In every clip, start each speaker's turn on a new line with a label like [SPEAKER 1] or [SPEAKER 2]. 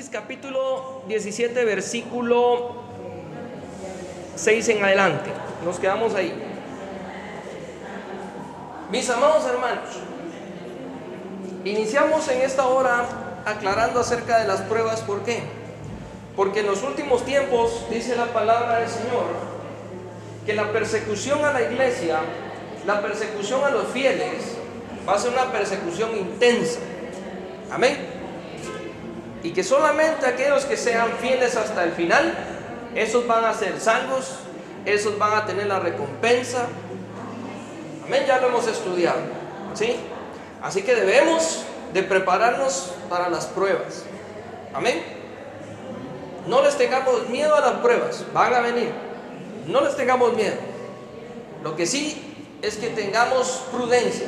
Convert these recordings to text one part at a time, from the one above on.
[SPEAKER 1] Apocalipsis capítulo 17, versículo 6 en adelante. Nos quedamos ahí. Mis amados hermanos, iniciamos en esta hora aclarando acerca de las pruebas. ¿Por qué? Porque en los últimos tiempos, dice la palabra del Señor, que la persecución a la iglesia, la persecución a los fieles, va a ser una persecución intensa. Amén. Y que solamente aquellos que sean fieles hasta el final, esos van a ser salvos, esos van a tener la recompensa. Amén, ya lo hemos estudiado, ¿sí? Así que debemos de prepararnos para las pruebas. Amén. No les tengamos miedo a las pruebas, van a venir. No les tengamos miedo. Lo que sí es que tengamos prudencia.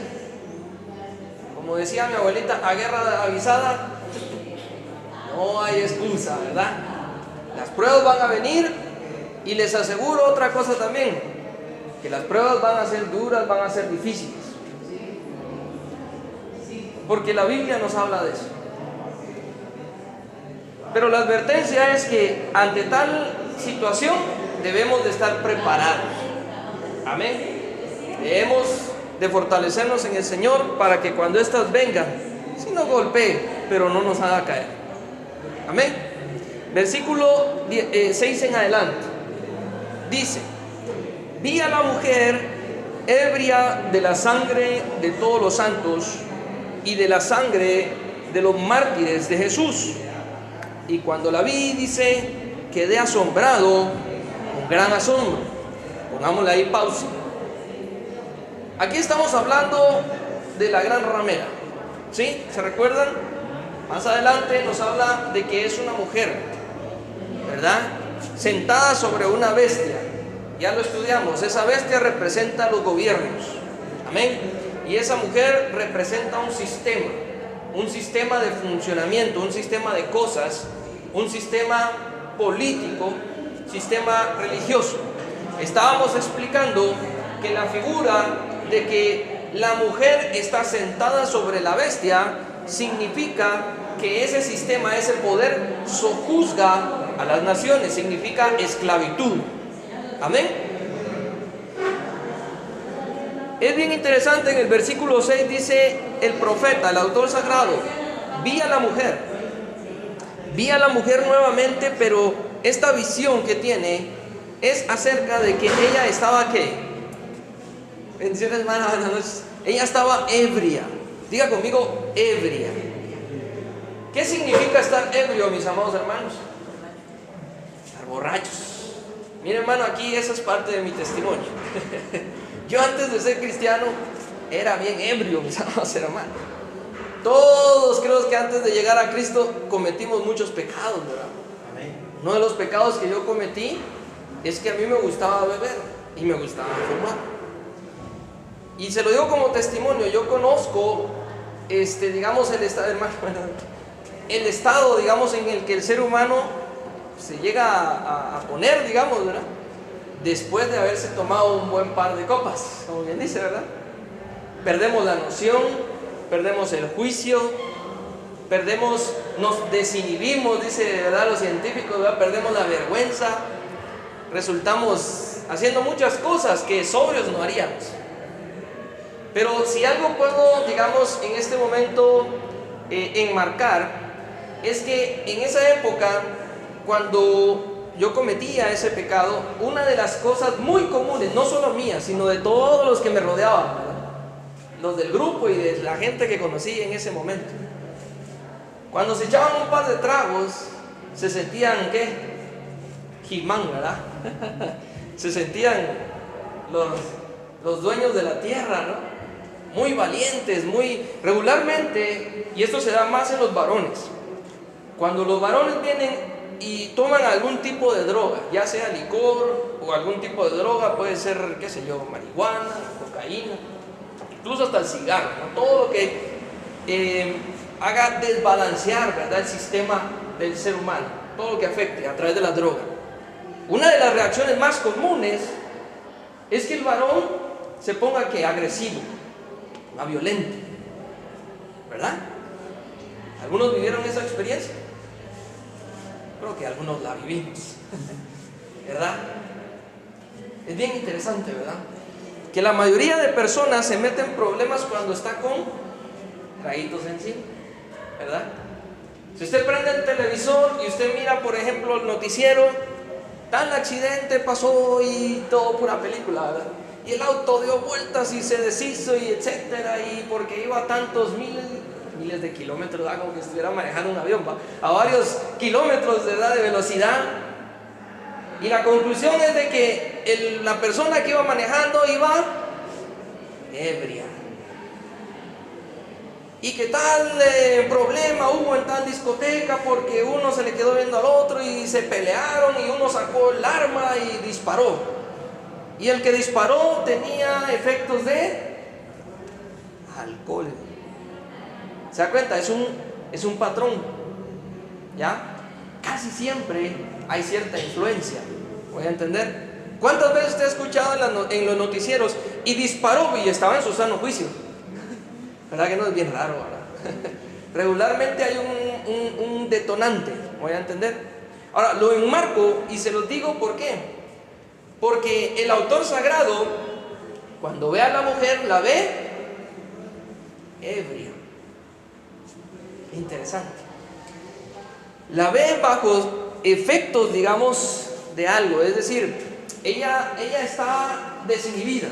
[SPEAKER 1] Como decía mi abuelita, a guerra avisada no hay excusa, ¿verdad? Las pruebas van a venir, y les aseguro otra cosa también, que las pruebas van a ser duras, van a ser difíciles, porque la Biblia nos habla de eso. Pero la advertencia es que ante tal situación debemos de estar preparados. Amén. Debemos de fortalecernos en el Señor para que cuando éstas vengan, si nos golpee, pero no nos haga caer. Amén. Versículo 6 en adelante dice: vi a la mujer ebria de la sangre de todos los santos y de la sangre de los mártires de Jesús. Y cuando la vi, dice, quedé asombrado con gran asombro. Pongámosle ahí pausa. Aquí estamos hablando de la gran ramera, ¿sí? ¿Se recuerdan? Más adelante nos habla de que es una mujer, ¿verdad? Sentada sobre una bestia. Ya lo estudiamos. Esa bestia representa a los gobiernos. Amén. Y esa mujer representa un sistema de funcionamiento, un sistema de cosas, un sistema político, sistema religioso. Estábamos explicando que la figura de que la mujer está sentada sobre la bestia significa que ese sistema, ese poder sojuzga a las naciones, significa esclavitud. Amén. Es bien interesante, en el versículo 6 dice el profeta, el autor sagrado: vi a la mujer nuevamente, pero esta visión que tiene es acerca de que ella estaba, ¿qué? Bendiciones, hermana, buenas noches. Ella estaba ebria. Diga conmigo, ebria. ¿Qué significa estar ebrio, mis amados hermanos? Estar borrachos. Mire, hermano, aquí esa es parte de mi testimonio. Yo antes de ser cristiano era bien ebrio, mis amados hermanos. Todos creo que antes de llegar a Cristo cometimos muchos pecados, ¿verdad? Uno de los pecados que yo cometí es que a mí me gustaba beber y me gustaba fumar. Y se lo digo como testimonio. Yo conozco, digamos, el estado, hermano, el estado, digamos, en el que el ser humano se llega a poner, digamos, ¿verdad? Después de haberse tomado un buen par de copas, como bien dice, ¿verdad? Perdemos la noción, perdemos el juicio, nos desinhibimos, dice, ¿verdad?, los científicos, ¿verdad? Perdemos la vergüenza, resultamos haciendo muchas cosas que sobrios no haríamos. Pero si algo puedo, digamos, en este momento enmarcar, es que en esa época, cuando yo cometía ese pecado, una de las cosas muy comunes, no solo mías, sino de todos los que me rodeaban, ¿verdad?, los del grupo y de la gente que conocí en ese momento, cuando se echaban un par de tragos, se sentían, ¿qué? He-Man, ¿verdad? Se sentían los dueños de la tierra, ¿no? Muy valientes, muy regularmente, y esto se da más en los varones. Cuando los varones vienen y toman algún tipo de droga, ya sea licor o algún tipo de droga, puede ser, qué sé yo, marihuana, cocaína, incluso hasta el cigarro, ¿no? Todo lo que haga desbalancear, ¿verdad?, el sistema del ser humano, todo lo que afecte a través de la droga. Una de las reacciones más comunes es que el varón se ponga, ¿qué?, agresivo, violento, ¿verdad? ¿Algunos vivieron esa experiencia? creo que algunos la vivimos, ¿verdad? Es bien interesante, ¿verdad? Que la mayoría de personas se meten en problemas cuando está con traguitos encima, ¿verdad? Si usted prende el televisor y usted mira, por ejemplo, el noticiero, tal accidente pasó y todo pura película, ¿verdad? Y el auto dio vueltas y se deshizo y etcétera, y porque iba a tantos miles de kilómetros, como que estuviera manejando un avión, ¿va? A varios kilómetros de velocidad. Y la conclusión es de que la persona que iba manejando iba ebria. Y que tal problema hubo en tal discoteca porque uno se le quedó viendo al otro y se pelearon y uno sacó el arma y disparó. Y el que disparó tenía efectos de alcohol. ¿Se da cuenta? Es un patrón, ¿ya? Casi siempre hay cierta influencia. ¿Voy a entender? ¿Cuántas veces usted ha escuchado en los noticieros y disparó y estaba en su sano juicio? ¿Verdad que no es bien raro, verdad? Regularmente hay un detonante, ¿voy a entender? Ahora, lo enmarco y se los digo ¿por qué? Porque el autor sagrado, cuando ve a la mujer, la ve ebria. Interesante. La ve bajo efectos, digamos, de algo, es decir, ella está desinhibida.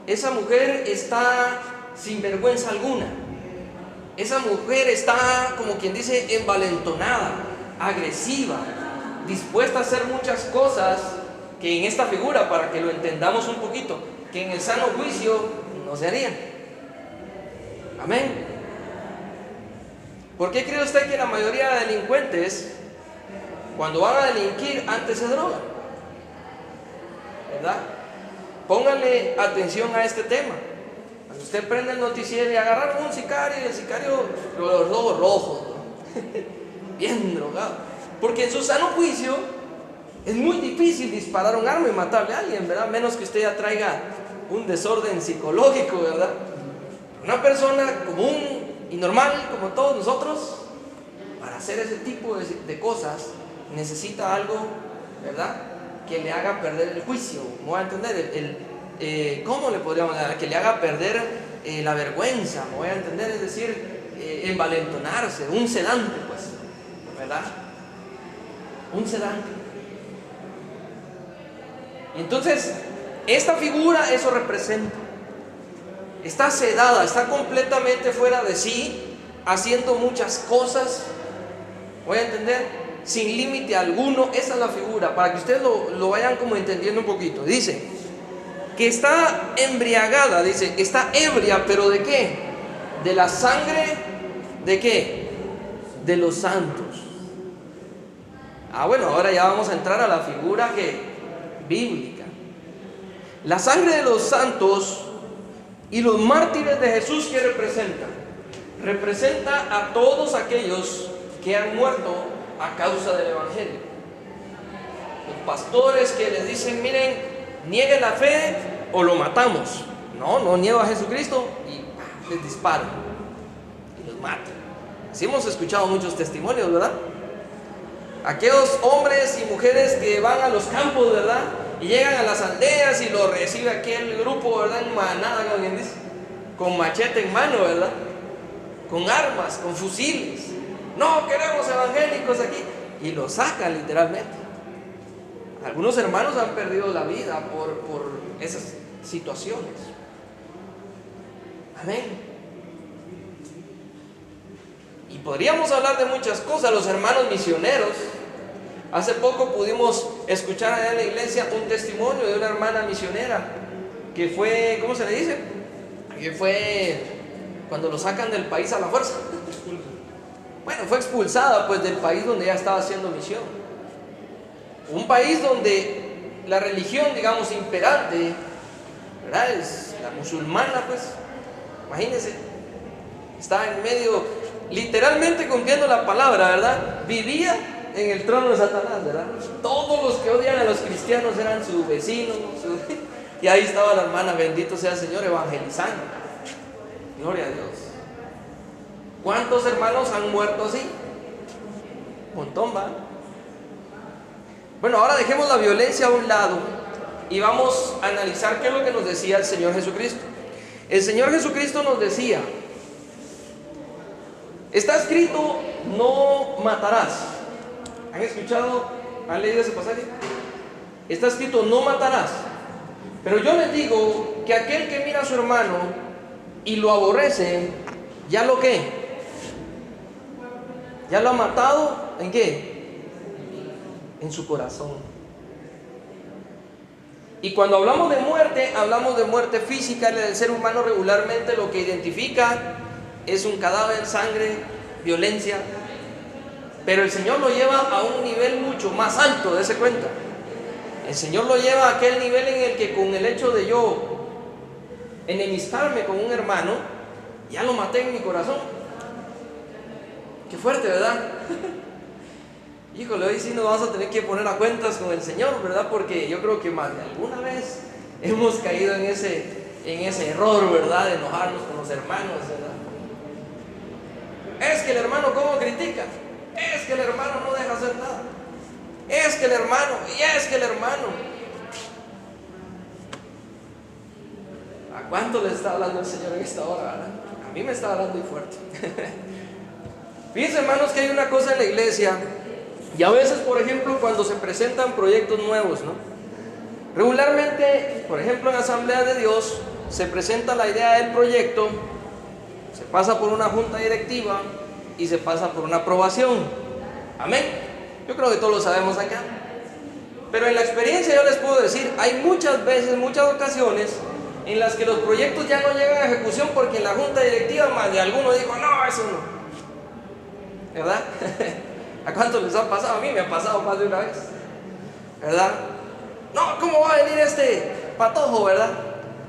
[SPEAKER 1] Esa mujer está sin vergüenza alguna. Esa mujer está, como quien dice, envalentonada, agresiva, dispuesta a hacer muchas cosas que en esta figura, para que lo entendamos un poquito, que en el sano juicio no se harían. Amén. ¿Por qué cree usted que la mayoría de delincuentes, cuando van a delinquir, antes se drogan? ¿Verdad? Póngale atención a este tema. Cuando usted prende el noticiero y agarraron un sicario, y el sicario, los ojos rojos, ¿no? Bien drogado. Porque en su sano juicio es muy difícil disparar un arma y matarle a alguien, ¿verdad? Menos que usted ya traiga un desorden psicológico, ¿verdad? Una persona común y normal, como todos nosotros, para hacer ese tipo de cosas, necesita algo, ¿verdad?, que le haga perder el juicio. ¿Me voy a entender? ¿Cómo le podríamos dar? Que le haga perder la vergüenza, ¿me voy a entender? Es decir, envalentonarse, un sedante, pues, ¿verdad? Un sedante. Y entonces, esta figura eso representa. Está sedada, está completamente fuera de sí, haciendo muchas cosas, ¿voy a entender? Sin límite alguno. Esa es la figura, para que ustedes lo vayan como entendiendo un poquito. Dice que está embriagada, dice, está ebria, ¿pero de qué? De la sangre, ¿de qué? De los santos. Bueno, ahora ya vamos a entrar a la figura bíblica. La sangre de los santos y los mártires de Jesús, ¿qué representa? Representa a todos aquellos que han muerto a causa del Evangelio. Los pastores que les dicen, miren, niegue la fe o lo matamos. No niego a Jesucristo y les disparan y los matan. Así hemos escuchado muchos testimonios, ¿verdad? Aquellos hombres y mujeres que van a los campos, ¿verdad?, y llegan a las aldeas y lo recibe aquel grupo, ¿verdad?, en manada, como quien dice, con machete en mano, ¿verdad?, con armas, con fusiles. No queremos evangélicos aquí. Y lo sacan literalmente. Algunos hermanos han perdido la vida por esas situaciones. Amén. Y podríamos hablar de muchas cosas. Los hermanos misioneros. Hace poco pudimos escuchar allá en la iglesia un testimonio de una hermana misionera que fue, ¿cómo se le dice? Que fue cuando lo sacan del país a la fuerza. Bueno, fue expulsada pues del país donde ella estaba haciendo misión. Un país donde la religión, digamos, imperante, ¿verdad?, es la musulmana, pues. Imagínense, estaba en medio, literalmente cumpliendo la palabra, ¿verdad? Vivía en el trono de Satanás, ¿verdad? Todos los que odian a los cristianos eran sus vecinos, y ahí estaba la hermana, bendito sea el Señor, evangelizando. Gloria a Dios. ¿Cuántos hermanos han muerto así? Un montón, ¿va? Bueno, ahora dejemos la violencia a un lado y vamos a analizar qué es lo que nos decía el Señor Jesucristo. El Señor Jesucristo nos decía: está escrito, no matarás. ¿Han escuchado? ¿Han leído ese pasaje? Está escrito, no matarás. Pero yo les digo que aquel que mira a su hermano y lo aborrece, ¿ya lo qué? ¿Ya lo ha matado? ¿En qué? En su corazón. Y cuando hablamos de muerte física. El ser humano regularmente lo que identifica es un cadáver, sangre, violencia. Pero el Señor lo lleva a un nivel mucho más alto, dése cuenta. El Señor lo lleva a aquel nivel en el que con el hecho de yo enemistarme con un hermano, ya lo maté en mi corazón. Qué fuerte, ¿verdad? Híjole, hoy sí nos vamos a tener que poner a cuentas con el Señor, ¿verdad? Porque yo creo que más de alguna vez hemos caído en ese error, ¿verdad? De enojarnos con los hermanos, ¿verdad? Es que el hermano ¿cómo critica? Es que el hermano no deja hacer nada. Es que el hermano, y es que el hermano. ¿A cuánto le está hablando el Señor en esta hora, verdad? A mí me está hablando muy fuerte. Fíjense, hermanos, que hay una cosa en la iglesia, y a veces, por ejemplo, cuando se presentan proyectos nuevos, ¿no? Regularmente, por ejemplo, en Asamblea de Dios, se presenta la idea del proyecto, se pasa por una junta directiva y se pasa por una aprobación. Amén. Yo creo que todos lo sabemos acá. Pero en la experiencia yo les puedo decir, hay muchas veces, muchas ocasiones en las que los proyectos ya no llegan a ejecución porque en la junta directiva más de alguno dijo, no, eso no. ¿Verdad? ¿A cuántos les ha pasado? A mí me ha pasado más de una vez. ¿Verdad? No, ¿cómo va a venir este patojo, verdad?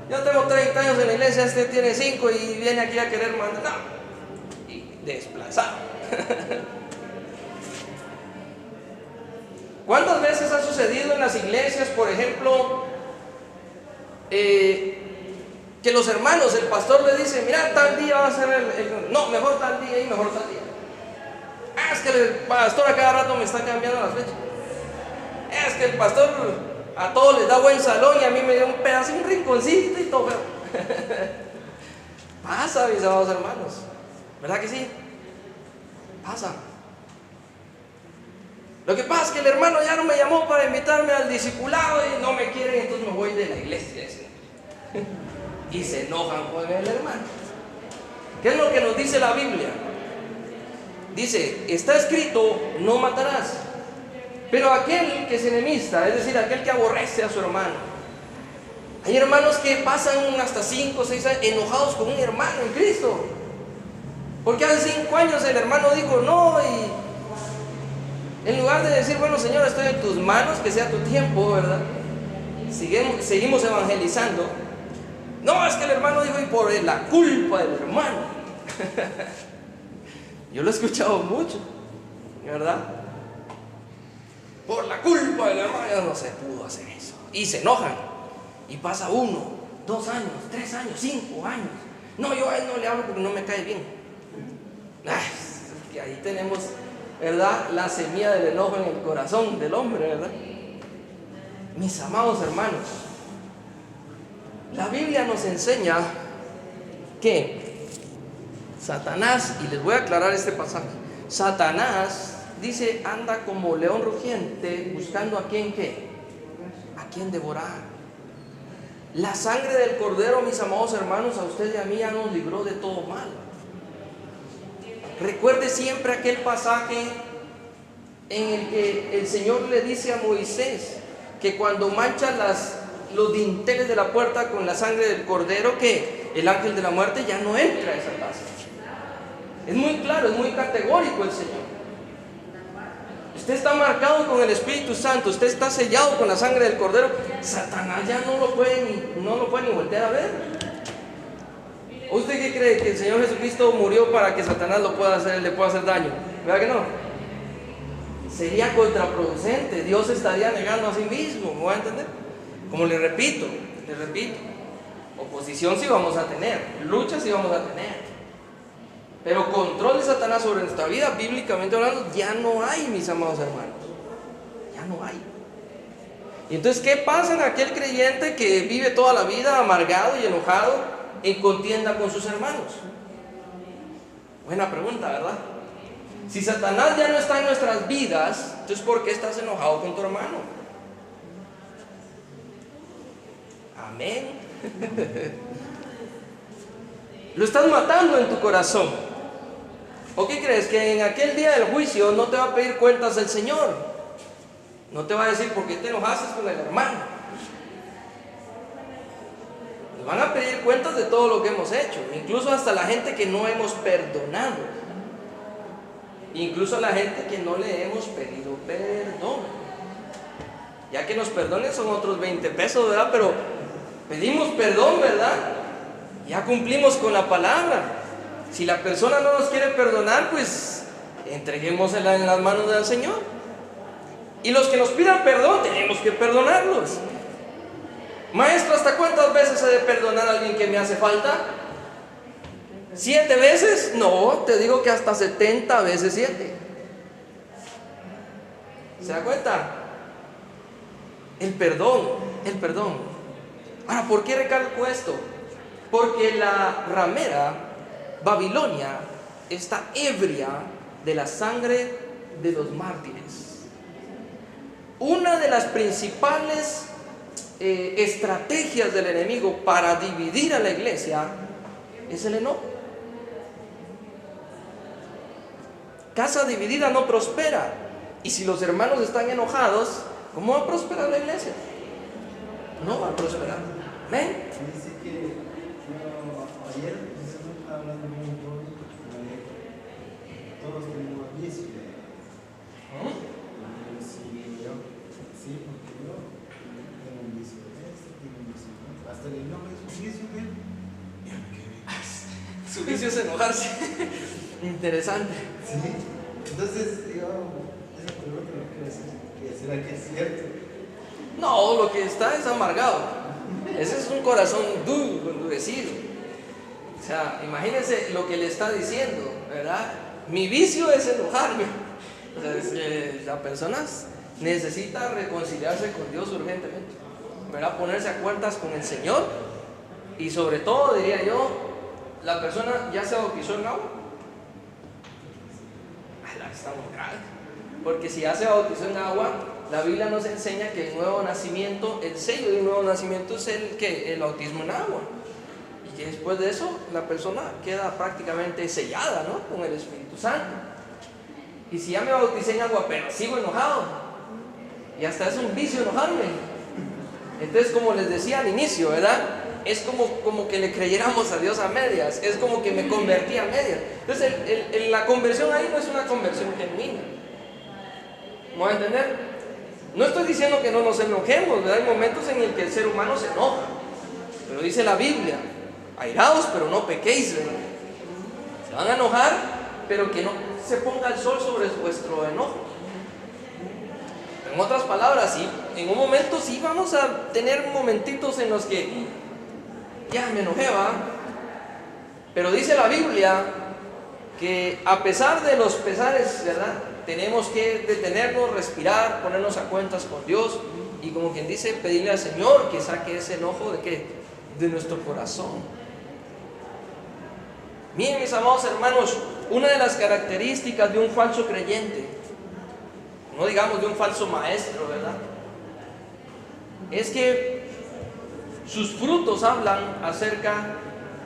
[SPEAKER 1] Yo tengo 30 años en la iglesia, este tiene 5 y viene aquí a querer mandar. No. Y desplazado. ¿Cuántas veces ha sucedido en las iglesias, por ejemplo, que los hermanos, el pastor le dice, mira, tal día va a ser no, mejor tal día y mejor tal día. Es que el pastor a cada rato me está cambiando las fechas. Es que el pastor a todos les da buen salón y a mí me dio un pedazo, un rinconcito y todo feo. Pasa, mis amados hermanos, ¿verdad que sí? Pasa. Lo que pasa es que el hermano ya no me llamó para invitarme al discipulado y no me quieren, entonces me voy de la iglesia. Y se enojan con el hermano. ¿Qué es lo que nos dice la Biblia? Dice, está escrito, no matarás. Pero aquel que es enemista, es decir, aquel que aborrece a su hermano. Hay hermanos que pasan hasta 5 o 6 años enojados con un hermano en Cristo. Porque hace 5 años el hermano dijo no, y en lugar de decir, bueno, Señor, estoy en tus manos, que sea tu tiempo, ¿verdad? Seguimos evangelizando. No, es que el hermano dijo, y por la culpa del hermano. Yo lo he escuchado mucho, ¿verdad? Por la culpa del hermano no se pudo hacer eso. Y se enojan. Y pasa 1, 2 años, 3 años, 5 años. No, yo a él no le hablo porque no me cae bien. Y ahí tenemos, ¿verdad?, la semilla del enojo en el corazón del hombre, ¿verdad? Mis amados hermanos, la Biblia nos enseña que Satanás, y les voy a aclarar este pasaje, Satanás, dice, anda como león rugiente buscando a quien, ¿qué? A quien devorar. La sangre del Cordero, mis amados hermanos, a usted y a mí ya nos libró de todo mal. Recuerde siempre aquel pasaje en el que el Señor le dice a Moisés que cuando mancha los dinteles de la puerta con la sangre del Cordero, que el ángel de la muerte ya no entra a esa casa. Es muy claro, es muy categórico el Señor. Usted está marcado con el Espíritu Santo, usted está sellado con la sangre del Cordero. Satanás ya no lo puede ni voltear a ver. ¿Usted qué cree? ¿Que el Señor Jesucristo murió para que Satanás le pueda hacer daño? ¿Verdad que no? Sería contraproducente. Dios estaría negando a sí mismo. ¿Me va a entender? Como le repito, oposición sí vamos a tener, lucha sí vamos a tener. Pero control de Satanás sobre nuestra vida, bíblicamente hablando, ya no hay, mis amados hermanos. Ya no hay. Y entonces, ¿qué pasa en aquel creyente que vive toda la vida amargado y enojado en contienda con sus hermanos? Buena pregunta, ¿verdad? Si Satanás ya no está en nuestras vidas, entonces ¿por qué estás enojado con tu hermano? Amén. Lo estás matando en tu corazón. ¿O qué crees? Que en aquel día del juicio no te va a pedir cuentas el Señor. No te va a decir por qué te enojaste con el hermano. Nos van a pedir cuentas de todo lo que hemos hecho, incluso hasta la gente que no hemos perdonado, incluso a la gente que no le hemos pedido perdón. Ya que nos perdonen son otros 20 pesos, ¿verdad? Pero pedimos perdón, ¿verdad? Ya cumplimos con la palabra. Si la persona no nos quiere perdonar, pues entreguémosela en las manos del Señor. Y los que nos pidan perdón, tenemos que perdonarlos. Maestro, ¿hasta cuántas veces he de perdonar a alguien que me hace falta? ¿7 veces? No, te digo que hasta 70 veces 7. ¿Se da cuenta? El perdón, el perdón. Ahora, ¿por qué recalco esto? Porque la ramera Babilonia está ebria de la sangre de los mártires. Una de las principales estrategias del enemigo para dividir a la iglesia es el enojo. Casa dividida no prospera. Y si los hermanos están enojados, ¿cómo va a prosperar la iglesia? No va a prosperar. ¿Amén?
[SPEAKER 2] Dice que ayer precisamente estaba hablando con un joven que todos tenemos vicios. Sí, porque yo tengo un vicio de esto, tengo un vicio de otro. Hasta el nombre es un vicio de él.
[SPEAKER 1] Su vicio es enojarse. Interesante.
[SPEAKER 2] Sí. Entonces, yo, esa pregunta no quiero decir que será que es cierto.
[SPEAKER 1] No, lo que está es amargado. Ese es un corazón duro, endurecido. O sea, imagínense lo que le está diciendo, ¿verdad? Mi vicio es enojarme. O sea, la persona necesita reconciliarse con Dios urgentemente, ¿verdad? Ponerse a cuentas con el Señor. Y sobre todo, diría yo, la persona ya se bautizó en agua. Está muy grave. Porque si ya se bautizó en agua, la Biblia nos enseña que el nuevo nacimiento, el sello de un nuevo nacimiento es el bautismo en agua. Y que después de eso la persona queda prácticamente sellada, ¿no?, con el Espíritu Santo. Y si ya me bauticé en agua pero sigo enojado, y hasta es un vicio enojarme, entonces, como les decía al inicio, ¿verdad?, es como que le creyéramos a Dios a medias. Es como que me convertí a medias. Entonces la conversión ahí no es una conversión genuina. ¿Me voy a entender? No estoy diciendo que no nos enojemos, ¿verdad? Hay momentos en el que el ser humano se enoja, pero dice la Biblia: airaos pero no pequéis, ¿verdad? Se van a enojar, pero que no se ponga el sol sobre vuestro enojo. En otras palabras, sí, en un momento sí vamos a tener momentitos en los que ya me enojé, ¿va? Pero dice la Biblia que a pesar de los pesares, ¿verdad?, tenemos que detenernos, respirar, ponernos a cuentas con Dios y, como quien dice, pedirle al Señor que saque ese enojo de ¿qué? De nuestro corazón. Miren, mis amados hermanos, una de las características de un falso creyente, no digamos de un falso maestro, ¿verdad?, es que sus frutos hablan acerca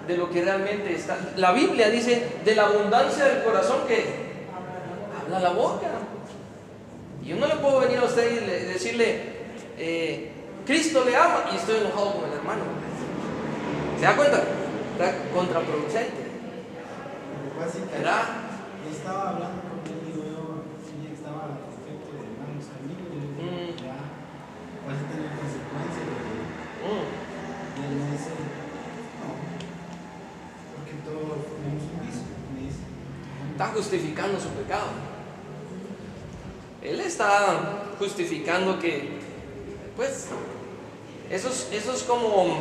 [SPEAKER 1] de lo que realmente está. La Biblia dice: de la abundancia del corazón que habla la boca. Y yo no le puedo venir a usted y decirle Cristo le ama y estoy enojado con el hermano. ¿Se da cuenta? Está contraproducente, ¿verdad?
[SPEAKER 2] Yo estaba hablando con él, digo yo, sí, estaba perfecto de hermanos amigos, y le digo, ya vas a tener consecuencias. Y él me dice: no, porque todos tenemos un vicio. Me dice:
[SPEAKER 1] está justificando su pecado. Él está justificando que, pues, eso es como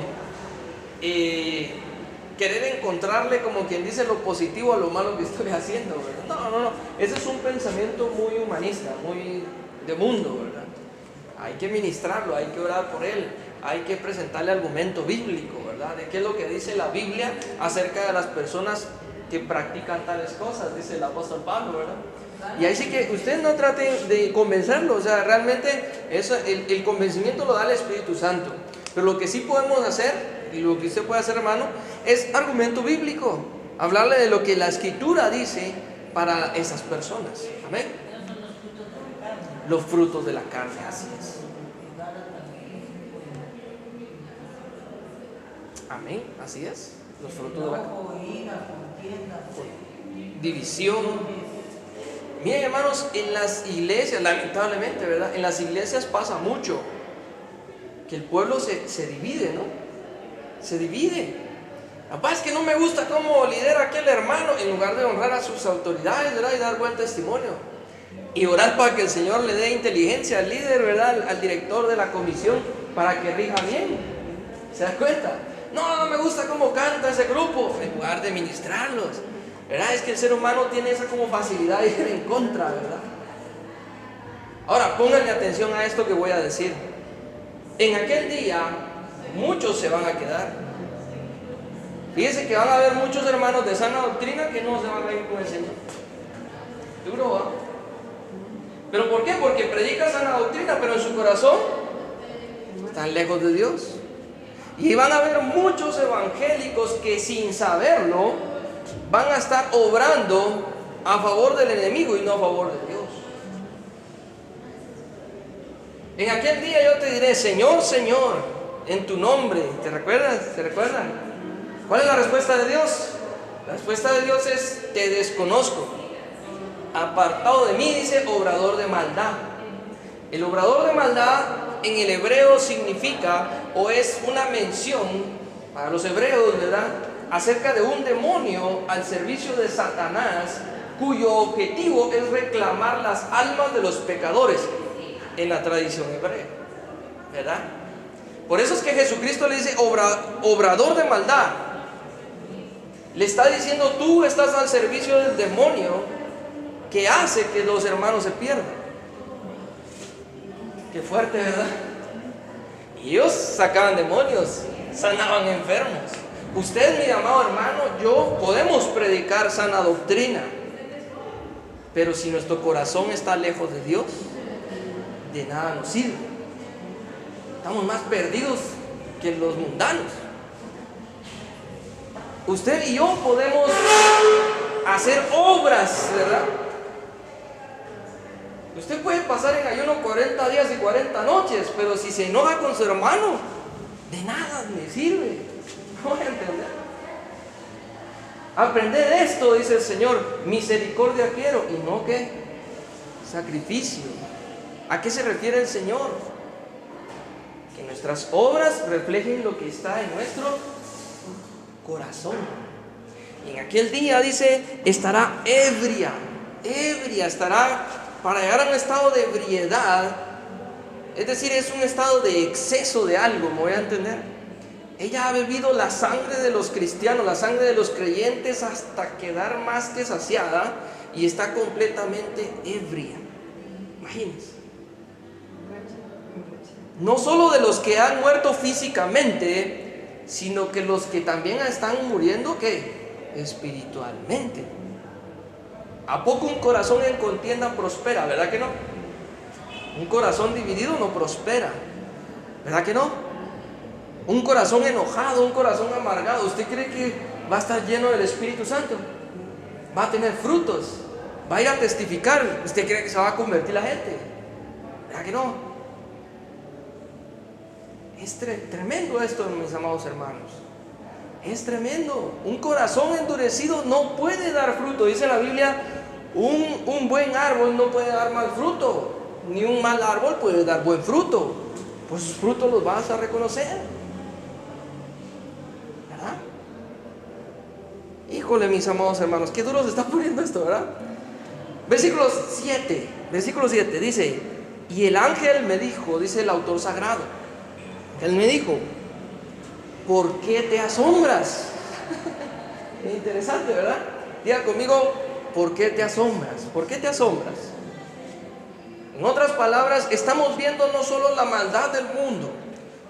[SPEAKER 1] querer encontrarle, como quien dice, lo positivo a lo malo que estoy haciendo, ¿verdad? No. Ese es un pensamiento muy humanista, muy de mundo, ¿verdad? hay que ministrarlo, hay que orar por él, hay que presentarle argumento bíblico, ¿verdad? De qué es lo que dice la Biblia acerca de las personas que practican tales cosas, dice el apóstol Pablo, ¿verdad? Y ahí sí que usted no trate de convencerlo, o sea, realmente eso, el convencimiento lo da el Espíritu Santo. Pero lo que sí podemos hacer, y lo que usted puede hacer, hermano, es argumento bíblico, hablarle de lo que la Escritura dice para esas personas. Amén. Los frutos de la carne, así es. Amén, así es. Los frutos de la carne. División. Miren, hermanos, en las iglesias, lamentablemente, ¿verdad? En las iglesias pasa mucho que el pueblo se divide, ¿no? Se divide. Papá, es que no me gusta cómo lidera aquel hermano, en lugar de honrar a sus autoridades, ¿verdad? Y dar buen testimonio. Y orar para que el Señor le dé inteligencia al líder, ¿verdad? Al director de la comisión, para que rija bien. ¿Se da cuenta? No, no me gusta cómo canta ese grupo, en lugar de ministrarlos. ¿Verdad? Es que el ser humano tiene esa como facilidad de ir en contra, ¿verdad? Ahora, pónganle atención a esto que voy a decir. En aquel día, muchos se van a quedar. Fíjense que van a haber muchos hermanos de sana doctrina que no se van a ir con el Señor. Duro, ¿va? ¿Pero por qué? Porque predican sana doctrina, pero en su corazón están lejos de Dios. Y van a haber muchos evangélicos que sin saberlo van a estar obrando a favor del enemigo y no a favor de Dios. En aquel día yo te diré: Señor, Señor, en tu nombre. ¿Te recuerdas? ¿Te recuerdan? ¿Cuál es la respuesta de Dios? La respuesta de Dios es: te desconozco. Apartado de mí, dice, obrador de maldad. El obrador de maldad en el hebreo significa, o es una mención para los hebreos, ¿verdad?, acerca de un demonio al servicio de Satanás, cuyo objetivo es reclamar las almas de los pecadores, en la tradición hebrea, ¿verdad? Por eso es que Jesucristo le dice obrador de maldad. Le está diciendo: tú estás al servicio del demonio que hace que los hermanos se pierdan. Qué fuerte, ¿verdad? Y ellos sacaban demonios, sanaban enfermos. Usted, mi amado hermano, yo podemos predicar sana doctrina, pero si nuestro corazón está lejos de Dios, de nada nos sirve. Estamos más perdidos que los mundanos. Usted y yo podemos hacer obras, ¿verdad? Usted puede pasar en ayuno 40 días y 40 noches, pero si se enoja con su hermano, de nada me sirve. No voy a entender. Aprended esto, dice el Señor: misericordia quiero, y no ¿qué? Sacrificio. ¿A qué se refiere el Señor? Que nuestras obras reflejen lo que está en nuestro corazón. Y en aquel día, dice, estará ebria, estará para llegar a un estado de ebriedad. Es decir, es un estado de exceso de algo, ¿me voy a entender? Ella ha bebido la sangre de los cristianos, la sangre de los creyentes, hasta quedar más que saciada, y está completamente ebria. Imagínense. No solo de los que han muerto físicamente, sino que los que también están muriendo, ¿qué? Espiritualmente. ¿A poco un corazón en contienda prospera? ¿Verdad que no? Un corazón dividido no prospera. ¿Verdad que no? Un corazón enojado, un corazón amargado, ¿usted cree que va a estar lleno del Espíritu Santo? ¿Va a tener frutos? ¿Va a ir a testificar? ¿Usted cree que se va a convertir la gente? ¿Verdad que no? Es tremendo esto, mis amados hermanos. Es tremendo. Un corazón endurecido no puede dar fruto. Dice la Biblia: un buen árbol no puede dar mal fruto, ni un mal árbol puede dar buen fruto. Por sus frutos los vas a reconocer. Híjole, mis amados hermanos, qué duro se está poniendo esto, ¿verdad? Versículo 7 dice: y el ángel me dijo, dice el autor sagrado, él me dijo: ¿por qué te asombras? Es interesante, ¿verdad? Diga conmigo: ¿por qué te asombras? ¿Por qué te asombras? En otras palabras, estamos viendo no solo la maldad del mundo,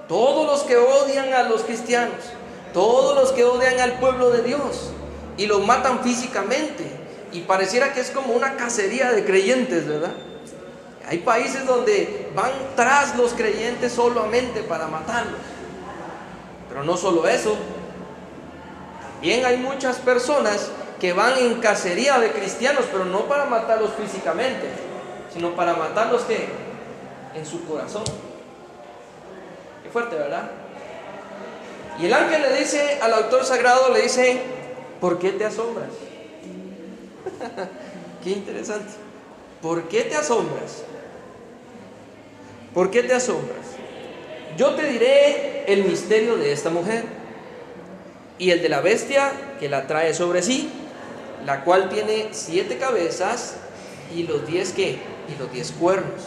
[SPEAKER 1] todos los que odian a los cristianos, todos los que odian al pueblo de Dios y los matan físicamente, y pareciera que es como una cacería de creyentes, ¿verdad? Hay países donde van tras los creyentes solamente para matarlos. Pero no solo eso, también hay muchas personas que van en cacería de cristianos, pero no para matarlos físicamente, sino para matarlos ¿qué? En su corazón. Qué fuerte, ¿verdad? Y el ángel le dice al autor sagrado, le dice: ¿por qué te asombras? Qué interesante. ¿Por qué te asombras? ¿Por qué te asombras? Yo te diré el misterio de esta mujer y el de la bestia que la trae sobre sí, la cual tiene 7 cabezas y los 10 ¿qué? Y los 10 cuernos.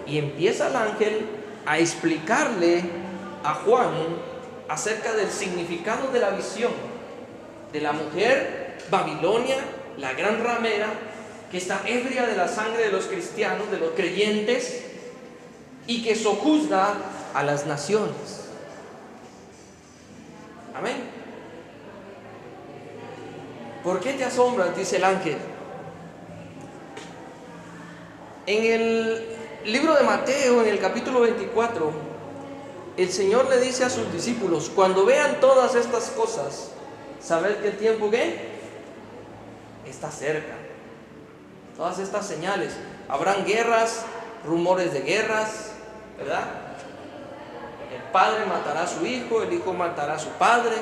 [SPEAKER 1] Y empieza el ángel a explicarle a Juan acerca del significado de la visión de la mujer Babilonia, la gran ramera, que está ebria de la sangre de los cristianos, de los creyentes, y que sojuzga a las naciones. Amén. ¿Por qué te asombras?, dice el ángel. En el libro de Mateo, en el capítulo 24, el Señor le dice a sus discípulos: cuando vean todas estas cosas, sabed que el tiempo ¿qué? Está cerca. Todas estas señales. Habrán guerras, rumores de guerras, ¿verdad? El padre matará a su hijo, el hijo matará a su padre.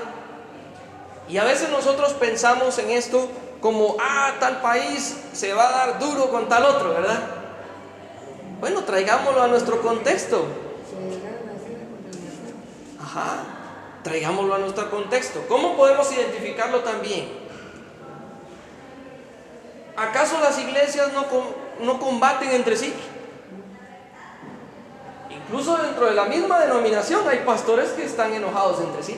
[SPEAKER 1] Y a veces nosotros pensamos en esto como: tal país se va a dar duro con tal otro, ¿verdad? Bueno, traigámoslo a nuestro contexto. Traigámoslo a nuestro contexto. ¿Cómo podemos identificarlo también? ¿Acaso las iglesias no combaten entre sí? Incluso dentro de la misma denominación hay pastores que están enojados entre sí.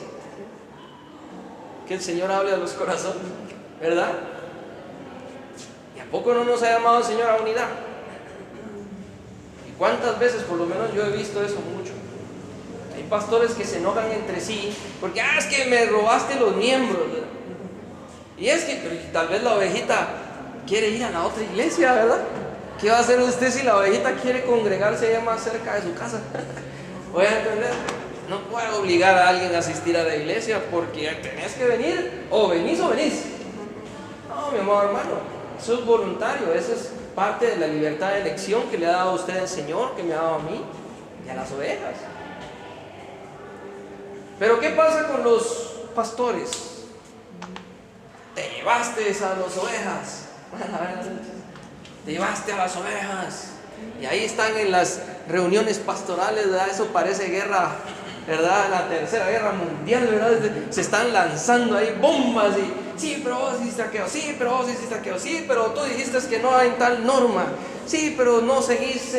[SPEAKER 1] Que el Señor hable a los corazones, ¿verdad? ¿Y a poco no nos ha llamado el Señor a unidad? ¿Y cuántas veces, por lo menos yo he visto eso mucho? Hay pastores que se enojan entre sí porque es que me robaste los miembros, ¿verdad? Y es que pero tal vez la ovejita quiere ir a la otra iglesia, ¿verdad? ¿Qué va a hacer usted si la ovejita quiere congregarse allá más cerca de su casa? ¿Voy a entender? No puedo obligar a alguien a asistir a la iglesia porque tenés que venir, o venís o venís. No, mi amado hermano, eso es voluntario, eso es parte de la libertad de elección que le ha dado a usted el Señor, que me ha dado a mí y a las ovejas. Pero ¿qué pasa con los pastores? Te llevaste a las ovejas. Te llevaste a las ovejas. Y ahí están en las reuniones pastorales, ¿verdad? Eso parece guerra, ¿verdad? La tercera guerra mundial, ¿verdad? Se están lanzando ahí bombas y sí, pero vos hiciste aquello, sí, pero vos hiciste aquello, sí, pero tú dijiste que no hay tal norma, sí, pero no seguís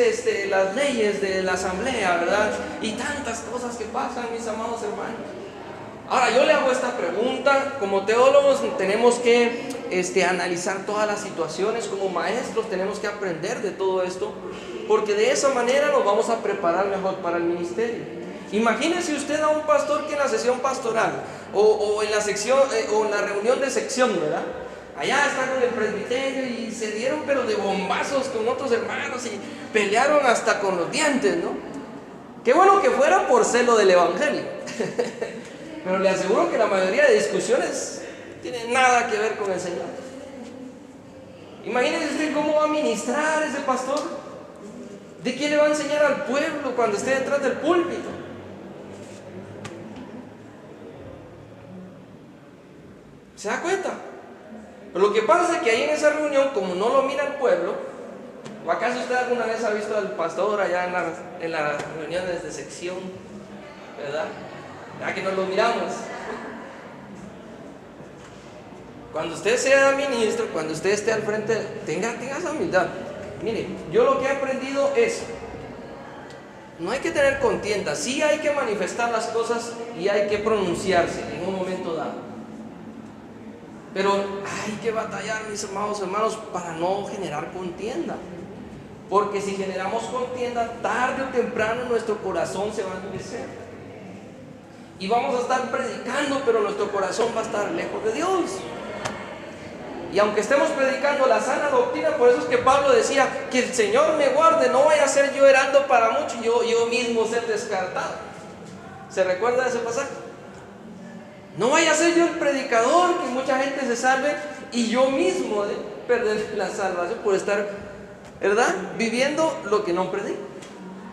[SPEAKER 1] las leyes de la asamblea, ¿verdad? Y tantas cosas que pasan, mis amados hermanos. Ahora yo le hago esta pregunta: como teólogos tenemos que analizar todas las situaciones, como maestros tenemos que aprender de todo esto, porque de esa manera nos vamos a preparar mejor para el ministerio. Imagínese usted a un pastor que en la sesión pastoral o en la sección o en la reunión de sección, ¿verdad? Allá está con el presbiterio y se dieron pero de bombazos con otros hermanos y pelearon hasta con los dientes, ¿no? Qué bueno que fuera por celo del evangelio. Pero le aseguro que la mayoría de discusiones no tienen nada que ver con el Señor. Imagínese usted cómo va a ministrar ese pastor. ¿De qué le va a enseñar al pueblo cuando esté detrás del púlpito? ¿Se da cuenta? Pero lo que pasa es que ahí en esa reunión, como no lo mira el pueblo, ¿o acaso usted alguna vez ha visto al pastor allá en las reuniones de sección? ¿Verdad? Ya que nos lo miramos. Cuando usted sea ministro, cuando usted esté al frente, tenga esa humildad. Mire, yo lo que he aprendido es: no hay que tener contienda, sí hay que manifestar las cosas y hay que pronunciarse en un momento dado. Pero hay que batallar, mis amados hermanos, para no generar contienda. Porque si generamos contienda, tarde o temprano nuestro corazón se va a endurecer. Y vamos a estar predicando, pero nuestro corazón va a estar lejos de Dios. Y aunque estemos predicando la sana doctrina, por eso es que Pablo decía que el Señor me guarde, no vaya a ser yo herando para mucho y yo mismo ser descartado. ¿Se recuerda de ese pasaje? No vaya a ser yo el predicador, que mucha gente se salve y yo mismo perder la salvación por estar, ¿verdad?, viviendo lo que no predico,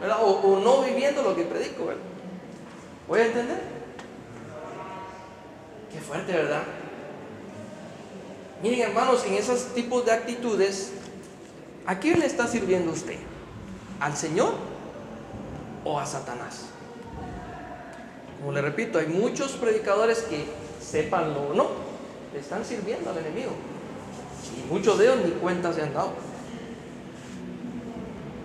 [SPEAKER 1] ¿verdad? O no viviendo lo que predico, ¿verdad? ¿Voy a entender? Qué fuerte, ¿verdad? Miren, hermanos, en esos tipos de actitudes, ¿a quién le está sirviendo usted? ¿Al Señor o a Satanás? Como le repito, hay muchos predicadores que, sépanlo o no, le están sirviendo al enemigo. Y muchos de ellos ni cuenta se han dado.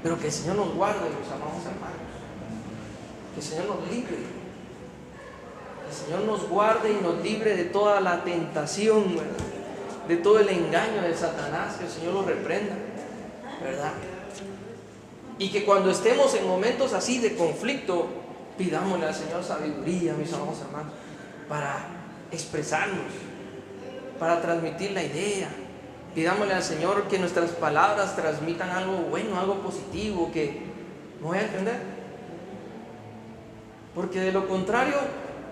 [SPEAKER 1] Pero que el Señor nos guarde, los amados hermanos. Que el Señor nos libre. Que el Señor nos guarde y nos libre de toda la tentación, ¿verdad?, de todo el engaño de Satanás. Que el Señor lo reprenda, ¿verdad? Y que cuando estemos en momentos así de conflicto, pidámosle al Señor sabiduría, mis amados hermanos, para expresarnos, para transmitir la idea. Pidámosle al Señor que nuestras palabras transmitan algo bueno, algo positivo, que me voy a entender. Porque de lo contrario,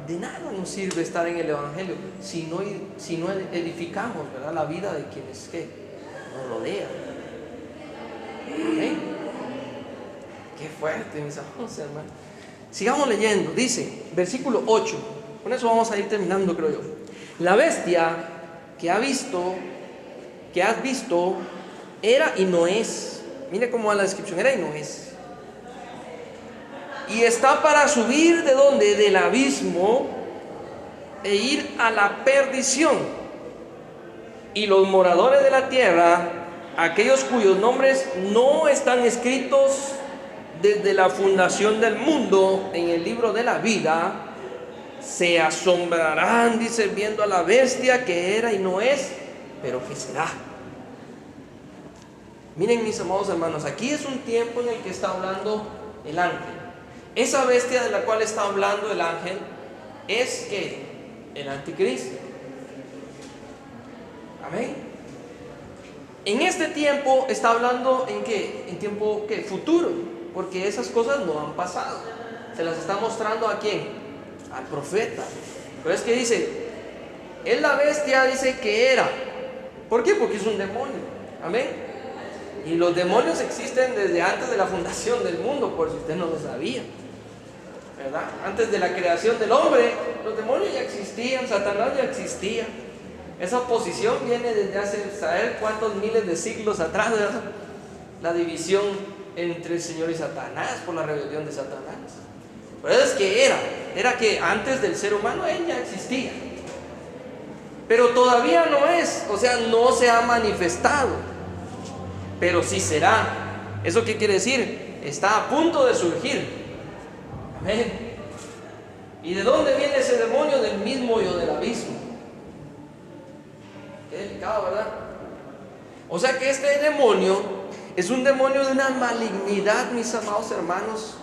[SPEAKER 1] de nada nos sirve estar en el Evangelio si no edificamos, ¿verdad?, la vida de quienes nos rodean. Amén. Qué fuerte, mis amados hermanos. Sigamos leyendo. Dice, versículo 8. Con eso vamos a ir terminando, creo yo. La bestia que has visto, era y no es. Mire cómo va la descripción, era y no es. Y está para subir, ¿de dónde? Del abismo, e ir a la perdición. Y los moradores de la tierra, aquellos cuyos nombres no están escritos desde la fundación del mundo en el libro de la vida, se asombrarán, dice, viendo a la bestia que era y no es, pero que será. Miren, mis amados hermanos, aquí es un tiempo en el que está hablando el ángel. Esa bestia de la cual está hablando el ángel es que el anticristo. Amén. En este tiempo está hablando en qué, en tiempo ¿qué? Futuro, porque esas cosas no han pasado. Se las está mostrando a quién, al profeta. Pero es que dice, es la bestia, dice que era. ¿Por qué? Porque es un demonio. Amén. Y los demonios existen desde antes de la fundación del mundo, por si usted no lo sabía, ¿verdad? Antes de la creación del hombre, los demonios ya existían, Satanás ya existía. Esa oposición viene desde hace saber cuántos miles de siglos atrás, ¿verdad? La división entre el Señor y Satanás por la rebelión de Satanás. Pero es que era que antes del ser humano él ya existía, pero todavía no es, o sea, no se ha manifestado, pero sí será. ¿Eso qué quiere decir? Está a punto de surgir. Amén. ¿Y de dónde viene ese demonio? Del mismo hoyo del abismo. Qué delicado, ¿verdad? O sea que este demonio es un demonio de una malignidad, mis amados hermanos,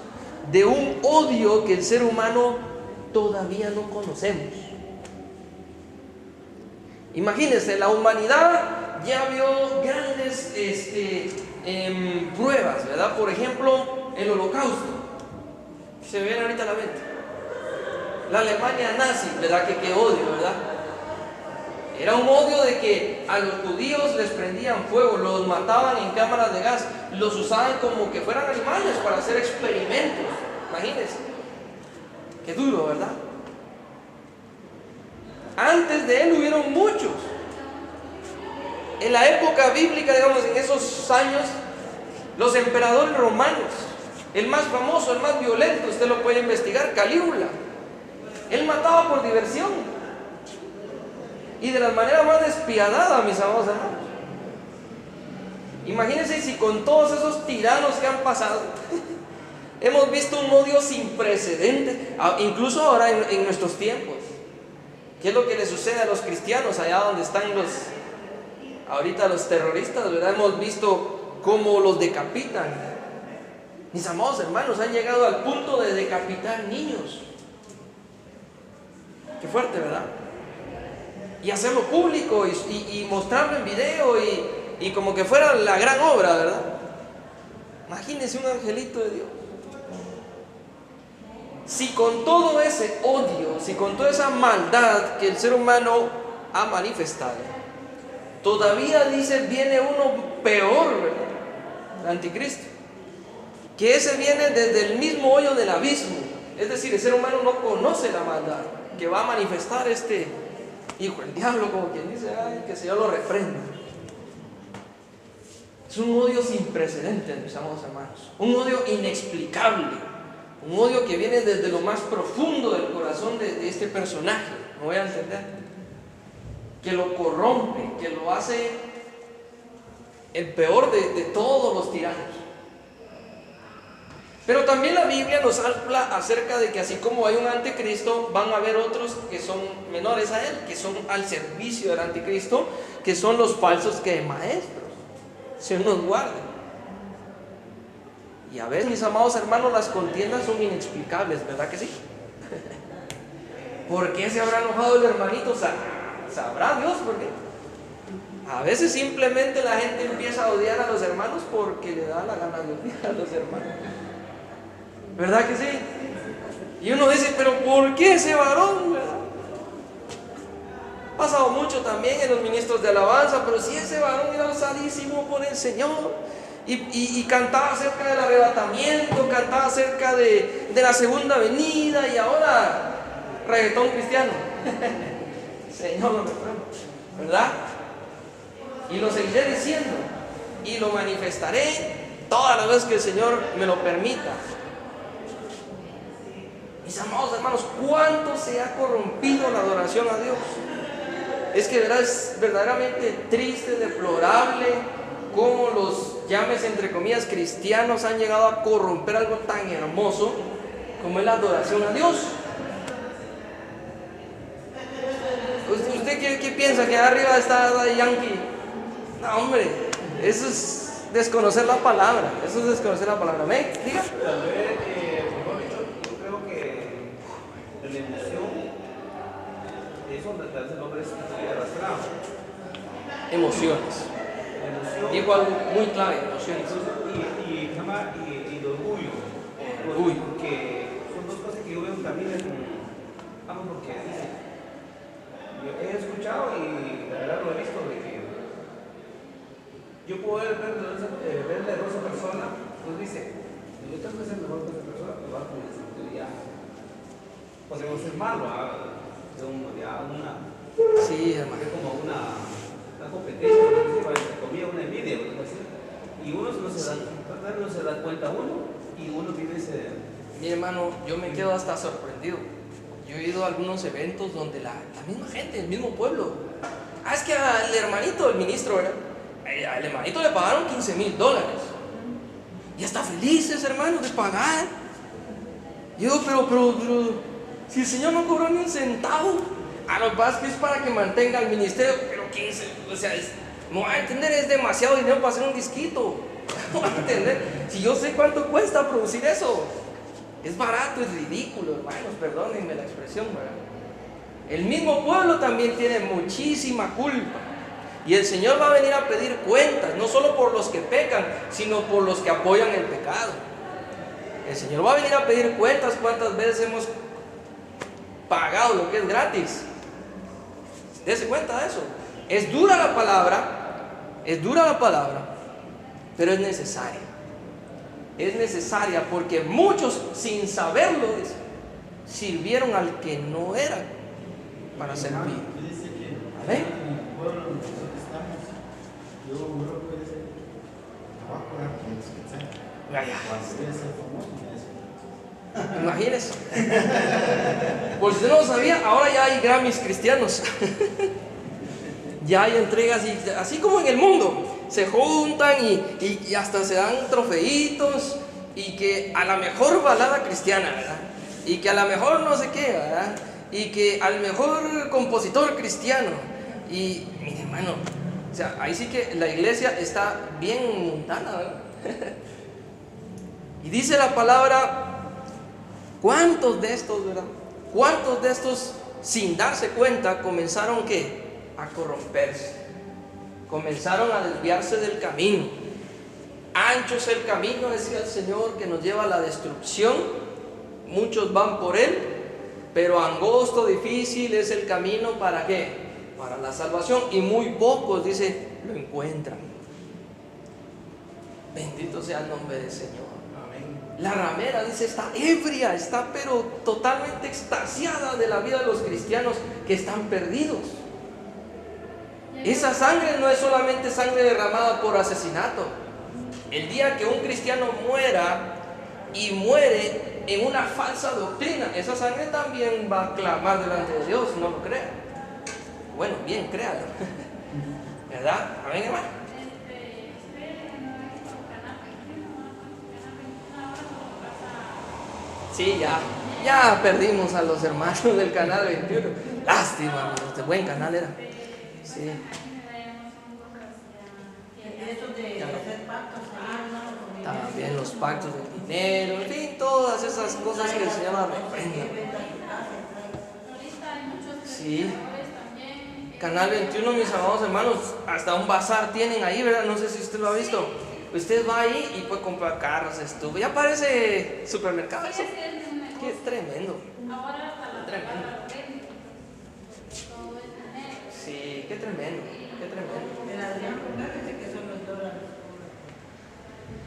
[SPEAKER 1] de un odio que el ser humano todavía no conocemos. Imagínense, la humanidad ya vio grandes pruebas, ¿verdad? Por ejemplo, el Holocausto. Se ven ahorita a la mente. La Alemania nazi, ¿verdad? Qué odio, ¿verdad? Era un odio de que a los judíos les prendían fuego, los mataban en cámaras de gas, los usaban como que fueran animales para hacer experimentos. Imagínense. Qué duro, ¿verdad? Antes de él hubieron muchos. En la época bíblica, digamos, en esos años, los emperadores romanos, el más famoso, el más violento, usted lo puede investigar, Calígula. Él mataba por diversión y de la manera más despiadada, mis amados hermanos. Imagínense si con todos esos tiranos que han pasado hemos visto un odio sin precedentes, incluso ahora en nuestros tiempos. ¿Qué es lo que le sucede a los cristianos allá donde están ahorita los terroristas, ¿verdad? Hemos visto como los decapitan. Mis amados hermanos, han llegado al punto de decapitar niños. Qué fuerte, ¿verdad? Y hacerlo público y mostrarlo en video y como que fuera la gran obra, ¿verdad? Imagínense un angelito de Dios. Si con todo ese odio, si con toda esa maldad que el ser humano ha manifestado, todavía dice viene uno peor, ¿verdad? El anticristo, que ese viene desde el mismo hoyo del abismo. Es decir, el ser humano no conoce la maldad que va a manifestar este hijo, el diablo, como quien dice, ay, que el Señor lo reprenda. Es un odio sin precedentes, mis amados hermanos, un odio inexplicable, un odio que viene desde lo más profundo del corazón de este personaje, no voy a entender, que lo corrompe, que lo hace el peor de todos los tiranos. Pero también la Biblia nos habla acerca de que así como hay un anticristo, van a haber otros que son menores a él, que son al servicio del anticristo, que son los falsos maestros. Señor nos guarde. Y a veces, mis amados hermanos, las contiendas son inexplicables, ¿verdad que sí? ¿Por qué se habrá enojado el hermanito? ¿Sabrá Dios por qué? A veces simplemente la gente empieza a odiar a los hermanos porque le da la gana de odiar a los hermanos. ¿Verdad que sí? Y uno dice, pero ¿por qué ese varón? ¿Verdad? Ha pasado mucho también en los ministros de alabanza, pero si ese varón era usadísimo por el Señor y cantaba acerca del arrebatamiento, cantaba acerca de la segunda venida, y ahora reggaetón cristiano. Señor, no me pruebo, ¿verdad? Y lo seguiré diciendo y lo manifestaré todas las veces que el Señor me lo permita. Mis amados hermanos, ¿cuánto se ha corrompido la adoración a Dios? Es que es verdaderamente triste, deplorable, cómo los, llames entre comillas, cristianos han llegado a corromper algo tan hermoso como es la adoración a Dios. ¿Usted qué piensa? ¿Que arriba está Daddy Yankee? No, hombre, eso es desconocer la palabra. Eso es desconocer la palabra. ¿Amén? Diga.
[SPEAKER 2] La emoción es donde tal vez el hombre se puede arrastrar.
[SPEAKER 1] Emociones. Dijo algo muy clave, emociones.
[SPEAKER 2] Y el orgullo.
[SPEAKER 1] Orgullo.
[SPEAKER 2] Que son dos cosas que yo veo también vamos, porque dice, yo he escuchado y la verdad lo he visto de que yo puedo ver de esa persona, pues dice, yo tengo que ser mejor que esa persona, pero va con la sinceridad. Pues debemos ser malos,
[SPEAKER 1] sí, hermano.
[SPEAKER 2] Es como una competencia, entre comillas, una envidia, y uno no se da cuenta y uno vive ese...
[SPEAKER 1] Mi hermano, yo me quedo hasta sorprendido. Yo he ido a algunos eventos donde la misma gente, el mismo pueblo, es que al hermanito del ministro, ¿verdad? Al hermanito le pagaron $15,000 y hasta felices, hermano, de pagar. Yo, pero si el Señor no cobró ni un centavo, lo que pasa es que es para que mantenga el ministerio, pero 15, o sea, no va a entender, es demasiado dinero para hacer un disquito. No va a entender, si yo sé cuánto cuesta producir eso, es barato, es ridículo, hermanos, perdónenme la expresión, ¿verdad? El mismo pueblo también tiene muchísima culpa, y el Señor va a venir a pedir cuentas, no solo por los que pecan, sino por los que apoyan el pecado. El Señor va a venir a pedir cuentas, cuántas veces hemos pagado lo que es gratis. Dese cuenta de eso. Es dura la palabra, pero es necesaria. Es necesaria porque muchos, sin saberlo, sirvieron al que no era para servir. ¿Amén? Imagínense. Por si usted no lo sabía, ahora ya hay Grammys cristianos. Ya hay entregas, y así como en el mundo se juntan y hasta se dan trofeitos, y que a la mejor balada cristiana, ¿verdad? Y que a la mejor no sé qué, ¿verdad? Y que al mejor compositor cristiano. Y mi hermano, O sea, ahí sí que la iglesia está bien montada, ¿verdad? Y dice la palabra, ¿cuántos de estos, verdad? ¿Cuántos de estos, sin darse cuenta, comenzaron ¿qué? A corromperse? Comenzaron a desviarse del camino. Ancho es el camino, decía el Señor, que nos lleva a la destrucción. Muchos van por él, pero angosto, difícil es el camino ¿para qué? Para la salvación. Y muy pocos, dice, lo encuentran. Bendito sea el nombre del Señor. La ramera, dice, está ebria, está pero totalmente extasiada de la vida de los cristianos que están perdidos. Esa sangre no es solamente sangre derramada por asesinato. El día que un cristiano muera y muere en una falsa doctrina, esa sangre también va a clamar delante de Dios, no lo crea. Bueno, bien, créalo. ¿Verdad? Amén, hermano. Sí, ya perdimos a los hermanos del canal 21. Lástima, hermanos, este buen canal era. Sí. También los pactos de dinero, en fin, todas esas cosas que el Señor reprende. Sí. Canal 21, mis amados hermanos, hasta un bazar tienen ahí, ¿verdad? No sé si usted lo ha visto. Usted va ahí y puede comprar carros, estuvo. Ya parece supermercado eso. Qué tremendo. Tremendo. Sí, qué tremendo. Qué tremendo.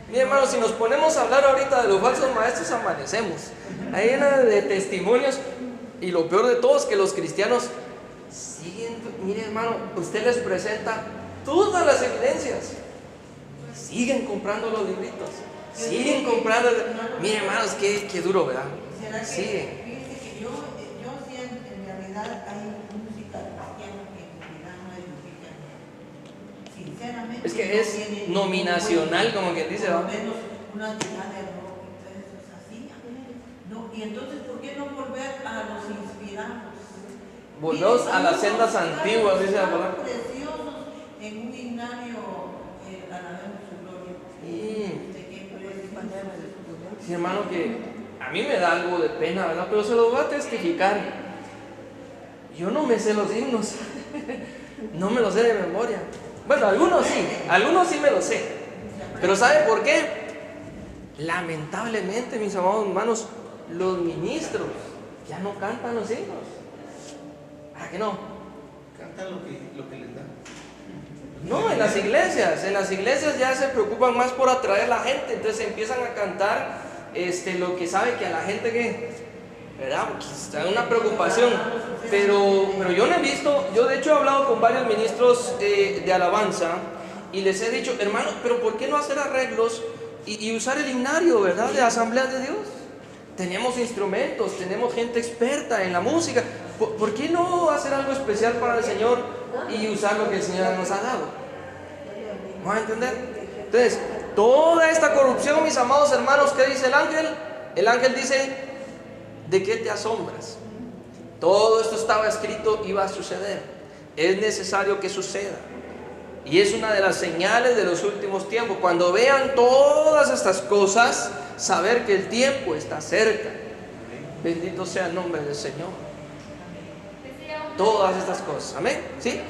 [SPEAKER 1] Mira, hermanos, si nos ponemos a hablar ahorita de los falsos maestros, amanecemos. Hay una de testimonios. Y lo peor de todo es que los cristianos siguen. Mire, hermano, usted les presenta todas las evidencias. Siguen comprando los libritos, siguen comprando. Mire, hermanos, qué duro, ¿verdad? Siguen.
[SPEAKER 3] Fíjese que yo sí, en realidad hay música cristiana que en realidad no es música. Sinceramente.
[SPEAKER 1] Es que es nominacional, como quien dice,
[SPEAKER 3] por lo
[SPEAKER 1] ¿va?
[SPEAKER 3] menos una tirada de rock y todo eso es así. No, y entonces, ¿por qué no volver a los inspirados?
[SPEAKER 1] Volvemos a las sendas antiguas, dice la palabra.
[SPEAKER 3] Preciosos en un himnario, alabemos su gloria.
[SPEAKER 1] Sí, hermano, que a mí me da algo de pena, ¿verdad? Pero se lo voy a testificar. Yo no me sé los himnos. No me los sé de memoria. Bueno, algunos sí me los sé. Pero ¿sabe por qué? Lamentablemente, mis amados hermanos, los ministros ya no cantan los himnos. ¿Para qué no?
[SPEAKER 2] Cantan lo que les da.
[SPEAKER 1] No, en las iglesias ya se preocupan más por atraer a la gente, entonces empiezan a cantar lo que sabe que a la gente que, ¿verdad? Porque está una preocupación, pero yo no he visto, yo de hecho he hablado con varios ministros de alabanza y les he dicho, hermano, pero ¿por qué no hacer arreglos y usar el himnario, ¿verdad? De Asambleas de Dios. Tenemos instrumentos, tenemos gente experta en la música. ¿Por qué no hacer algo especial para el Señor y usar lo que el Señor nos ha dado? ¿Van a entender? Entonces, toda esta corrupción, mis amados hermanos, ¿qué dice el ángel? El ángel dice, ¿de qué te asombras? Todo esto estaba escrito, iba a suceder. Es necesario que suceda. Y es una de las señales de los últimos tiempos. Cuando vean todas estas cosas, saber que el tiempo está cerca. Bendito sea el nombre del Señor. Todas estas cosas. Amén. ¿Sí?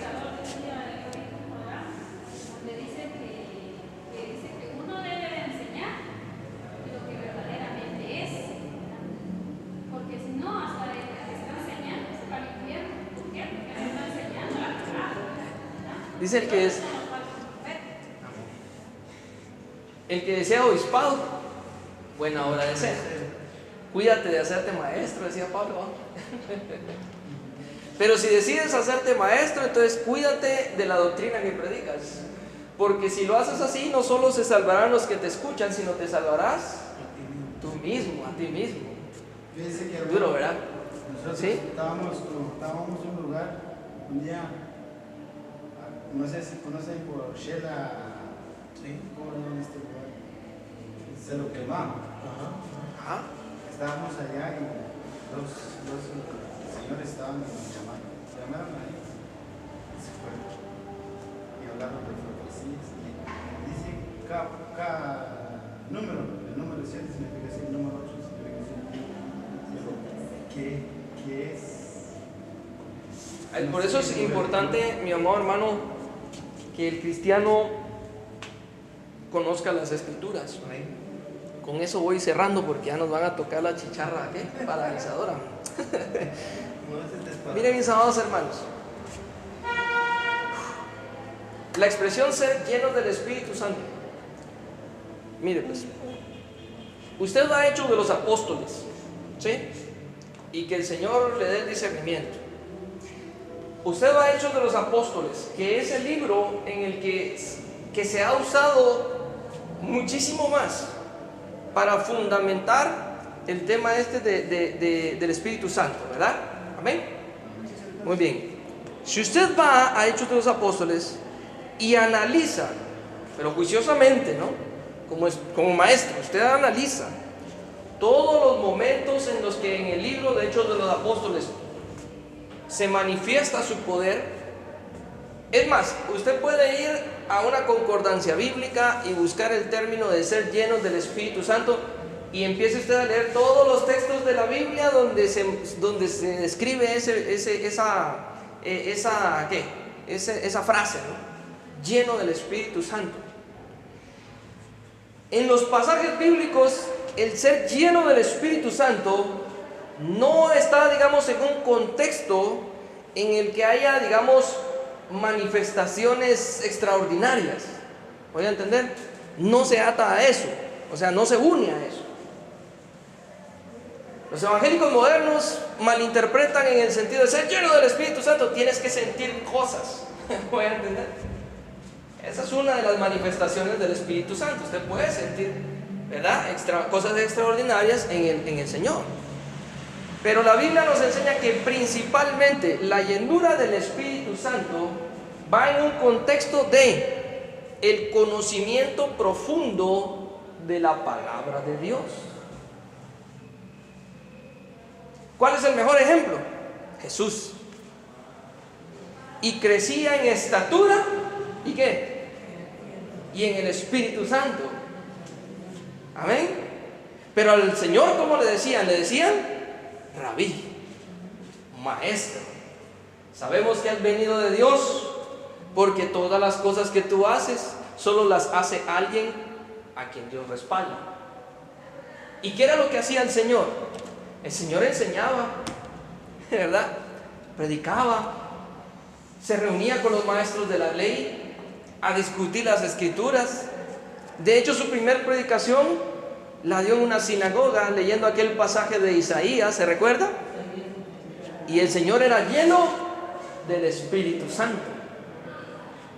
[SPEAKER 1] Dice el que desea obispado, buena hora de ser. Cuídate de hacerte maestro, decía Pablo. Pero si decides hacerte maestro, entonces cuídate de la doctrina que predicas. Porque si lo haces así, no solo se salvarán los que te escuchan, sino te salvarás tú mismo, a ti mismo.
[SPEAKER 2] Fíjense que
[SPEAKER 1] duro, ¿verdad?
[SPEAKER 2] Nosotros
[SPEAKER 1] ¿Sí?
[SPEAKER 2] estábamos en un lugar, un día, no sé si conocen por Shela, ¿sí? ¿Cómo se llama este lugar? Cerro Quemado.
[SPEAKER 1] Ajá.
[SPEAKER 2] Estábamos allá y dos señores estaban llamaron ahí y se fueron. Y palabras de profecías. Dice cada número, el número 7 significa así, el número 8 significa así. ¿Qué es?
[SPEAKER 1] Por eso es importante, mi amado hermano, que el cristiano conozca las escrituras. Con eso voy cerrando porque ya nos van a tocar la chicharra, ¿qué? Paralizadora. Miren, mis amados hermanos, la expresión ser llenos del Espíritu Santo. Mire pues, usted va hecho de los apóstoles, ¿sí? Y que el Señor le dé el discernimiento. Usted va hecho de los apóstoles, que es el libro en el que se ha usado muchísimo más para fundamentar el tema del Espíritu Santo, ¿verdad? Amén. Muy bien. Si usted va a Hechos de los Apóstoles y analiza, pero juiciosamente, ¿no? Como maestro, usted analiza todos los momentos en los que en el libro de Hechos de los Apóstoles se manifiesta su poder. Es más, usted puede ir a una concordancia bíblica y buscar el término de ser llenos del Espíritu Santo y empiece usted a leer todos los textos de la Biblia donde se describe esa frase, ¿no? Lleno del Espíritu Santo. En los pasajes bíblicos, el ser lleno del Espíritu Santo no está, digamos, en un contexto en el que haya, digamos, manifestaciones extraordinarias. ¿Voy a entender? No se ata a eso, o sea, no se une a eso. Los evangélicos modernos malinterpretan en el sentido de ser lleno del Espíritu Santo, tienes que sentir cosas. ¿Voy a entender? Esa es una de las manifestaciones del Espíritu Santo. Usted puede sentir, ¿verdad? Cosas extraordinarias en el Señor. Pero la Biblia nos enseña que principalmente la llenura del Espíritu Santo va en un contexto de el conocimiento profundo de la palabra de Dios. ¿Cuál es el mejor ejemplo? Jesús. Y crecía en estatura, ¿y qué? Y en el Espíritu Santo. Amén. Pero al Señor, ¿cómo le decían? Le decían Rabí, maestro. Sabemos que has venido de Dios, porque todas las cosas que tú haces solo las hace alguien a quien Dios respalda. ¿Y qué era lo que hacía el Señor? El Señor enseñaba, ¿verdad? Predicaba, se reunía con los maestros de la ley a discutir las escrituras. De hecho, su primer predicación la dio en una sinagoga leyendo aquel pasaje de Isaías, ¿se recuerda? Y el Señor era lleno del Espíritu Santo.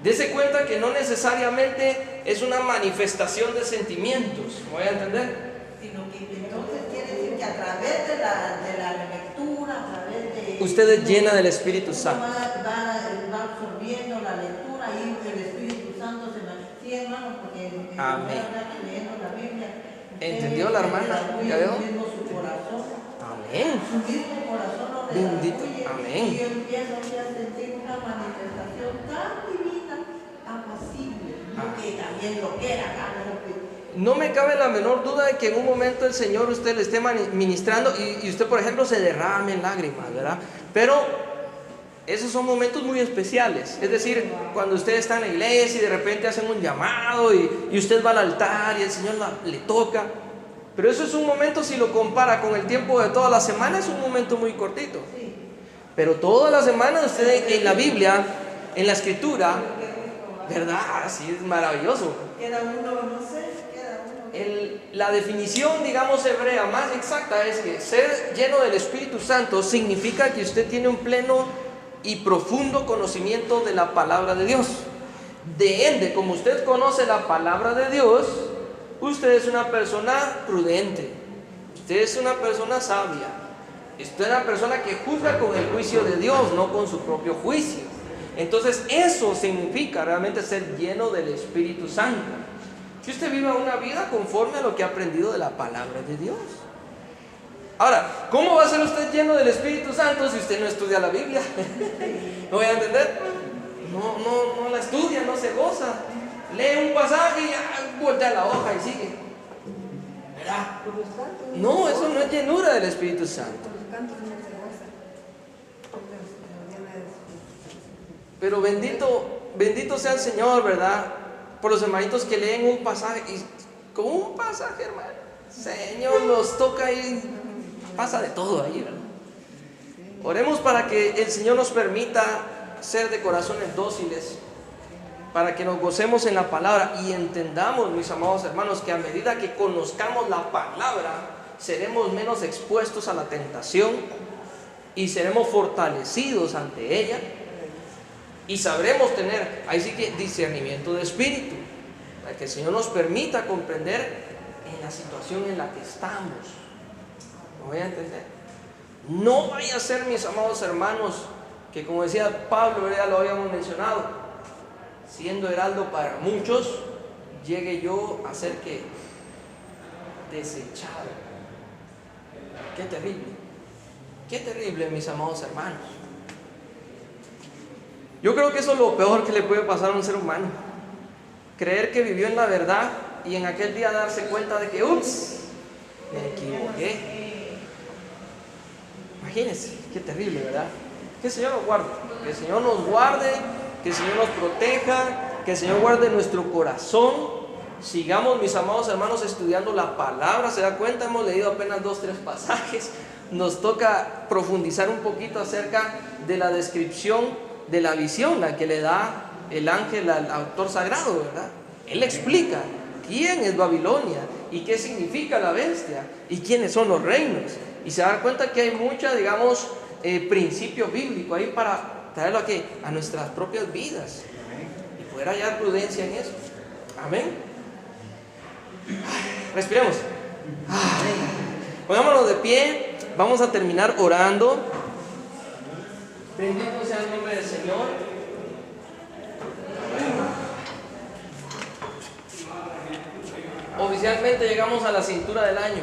[SPEAKER 1] Dese cuenta que no necesariamente es una manifestación de sentimientos, ¿me voy a entender?
[SPEAKER 3] Sino que entonces quiere decir que a través de la lectura, a través de...
[SPEAKER 1] Usted es llena del Espíritu Santo.
[SPEAKER 3] Va absorbiendo la lectura y el Espíritu Santo se manifiesta. Sí, hermano, porque
[SPEAKER 1] amén.
[SPEAKER 3] Leyendo la Biblia,
[SPEAKER 1] ¿entendió la hermana? ¿Ya veo?
[SPEAKER 3] Su corazón.
[SPEAKER 1] Amén.
[SPEAKER 3] Su mismo corazón lo
[SPEAKER 1] bendito. Amén.
[SPEAKER 3] Y yo empiezo a sentir una manifestación tan divina, apacible, que también lo que era.
[SPEAKER 1] No me cabe la menor duda de que en un momento el Señor usted le esté ministrando y usted, por ejemplo, se derrame en lágrimas, ¿verdad? Pero esos son momentos muy especiales. Es decir, cuando usted está en la iglesia y de repente hacen un llamado y usted va al altar y el Señor le toca. Pero eso es un momento, si lo compara con el tiempo de toda la semana, es un momento muy cortito. Pero toda la semana usted en la Biblia, en la Escritura, ¿verdad? Así es maravilloso.
[SPEAKER 3] Queda uno, no sé.
[SPEAKER 1] La definición, digamos, hebrea más exacta es que ser lleno del Espíritu Santo significa que usted tiene un pleno y profundo conocimiento de la palabra de Dios. De ende, como usted conoce la palabra de Dios, usted es una persona prudente, usted es una persona sabia, usted es una persona que juzga con el juicio de Dios, no con su propio juicio. Entonces eso significa realmente ser lleno del Espíritu Santo. Que usted viva una vida conforme a lo que ha aprendido de la palabra de Dios. Ahora, ¿cómo va a ser usted lleno del Espíritu Santo si usted no estudia la Biblia? ¿Me voy a entender? no la estudia, no se goza. Lee un pasaje y voltea la hoja y sigue. ¿Verdad? No, eso no es llenura del Espíritu Santo. Pero bendito sea el Señor, ¿verdad? Por los hermanitos que leen un pasaje y con un pasaje, hermano, Señor, nos toca y pasa de todo ahí, ¿verdad? Oremos para que el Señor nos permita ser de corazones dóciles, para que nos gocemos en la palabra y entendamos, mis amados hermanos, que a medida que conozcamos la palabra, seremos menos expuestos a la tentación y seremos fortalecidos ante ella. Y sabremos tener, ahí sí que discernimiento de espíritu, para que el Señor nos permita comprender en la situación en la que estamos. ¿Me voy a entender? No vaya a ser, mis amados hermanos, que como decía Pablo, ya lo habíamos mencionado, siendo heraldo para muchos, llegue yo a ser que desechado. Qué terrible, mis amados hermanos. Yo creo que eso es lo peor que le puede pasar a un ser humano. Creer que vivió en la verdad y en aquel día darse cuenta de que, ups, me equivoqué. Imagínense, qué terrible, ¿verdad? Que el Señor nos guarde, que el Señor nos guarde, que el Señor nos proteja, que el Señor guarde nuestro corazón. Sigamos, mis amados hermanos, estudiando la palabra. ¿Se da cuenta? Hemos leído apenas 2, 3 pasajes. Nos toca profundizar un poquito acerca de la descripción de la visión, la que le da el ángel al autor sagrado, ¿verdad? Él explica quién es Babilonia y qué significa la bestia y quiénes son los reinos. Y se da cuenta que hay mucha, digamos, principio bíblico ahí para traerlo aquí a nuestras propias vidas y poder hallar prudencia en eso. Amén. Respiremos. Pongámonos de pie. Vamos a terminar orando. Bendito sea el nombre del Señor. Oficialmente llegamos a la cintura del año.